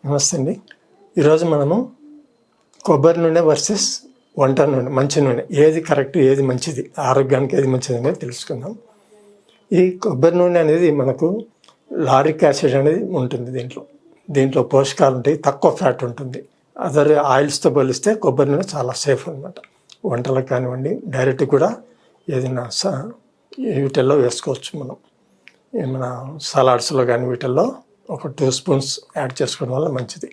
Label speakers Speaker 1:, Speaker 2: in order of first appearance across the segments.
Speaker 1: నమస్తే అండి. ఈరోజు మనము కొబ్బరి నూనె వర్సెస్ వంట నూనె, మంచి నూనె ఏది కరెక్ట్, ఏది మంచిది, ఆరోగ్యానికి ఏది మంచిది అనేది తెలుసుకుందాం. ఈ కొబ్బరి నూనె అనేది మనకు లారిక్ యాసిడ్ అనేది ఉంటుంది. దీంట్లో పోషకాలు ఉంటాయి, తక్కువ ఫ్యాట్ ఉంటుంది. అదర్ ఆయిల్స్తో పోలిస్తే కొబ్బరి నూనె చాలా సేఫ్ అనమాట. వంటలకు కానివ్వండి, డైరెక్ట్ కూడా ఏదైనా వీటిల్లో వేసుకోవచ్చు. మన సలాడ్స్లో కానీ వీటిల్లో ఒక 2 స్పూన్స్ యాడ్ చేసుకోవడం వల్ల మంచిది.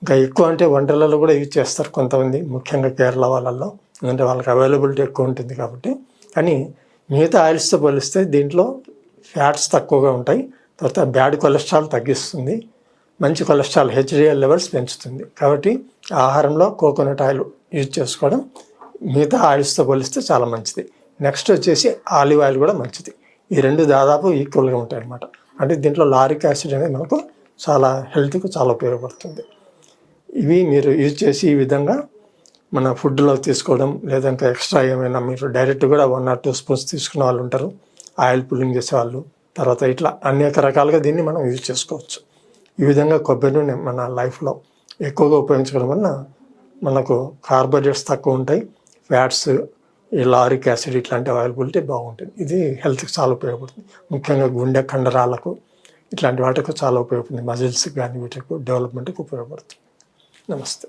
Speaker 1: ఇంకా ఎక్కువ అంటే వంటలలో కూడా యూజ్ చేస్తారు కొంతమంది, ముఖ్యంగా కేరళ వాళ్ళల్లో, ఎందుకంటే వాళ్ళకి అవైలబిలిటీ ఎక్కువ ఉంటుంది కాబట్టి. కానీ మిగతా ఆయిల్స్తో పోలిస్తే దీంట్లో ఫ్యాట్స్ తక్కువగా ఉంటాయి. తర్వాత బ్యాడ్ కొలెస్ట్రాల్ తగ్గిస్తుంది, మంచి కొలెస్ట్రాల్ హెచ్డిఎల్ లెవెల్స్ పెంచుతుంది. కాబట్టి ఆహారంలో కోకోనట్ ఆయిల్ యూజ్ చేసుకోవడం మిగతా ఆయిల్స్తో పోలిస్తే చాలా మంచిది. నెక్స్ట్ వచ్చేసి ఆలివ్ ఆయిల్ కూడా మంచిది. ఈ రెండు దాదాపు ఈక్వల్గా ఉంటాయి అన్నమాట. అంటే దీంట్లో లారిక్ యాసిడ్ అనేది మనకు చాలా హెల్త్కి చాలా ఉపయోగపడుతుంది. ఇవి మీరు యూజ్ చేసి ఈ విధంగా మన ఫుడ్లో తీసుకోవడం, లేదా ఇంకా ఎక్స్ట్రా ఏమైనా మీరు డైరెక్ట్ కూడా 1 or 2 స్పూన్స్ తీసుకునే వాళ్ళు ఉంటారు, ఆయిల్ పుల్లింగ్ చేసేవాళ్ళు. తర్వాత ఇట్లా అనేక రకాలుగా దీన్ని మనం యూజ్ చేసుకోవచ్చు. ఈ విధంగా కొబ్బరి నూనె మన లైఫ్లో ఎక్కువగా ఉపయోగించడం వల్ల మనకు కార్బోహైడ్రేట్స్ తక్కువ ఉంటాయి, ఫ్యాట్స్, ఈ లారిక్ యాసిడ్ ఇట్లాంటి అవైలబిలిటీ బాగుంటుంది. ఇది హెల్త్కి చాలా ఉపయోగపడుతుంది. ముఖ్యంగా గుండె కండరాలకు ఇట్లాంటి వాటికి చాలా ఉపయోగపడుతుంది. మజిల్స్కి కానీ వీటికి డెవలప్మెంట్కి ఉపయోగపడుతుంది. నమస్తే.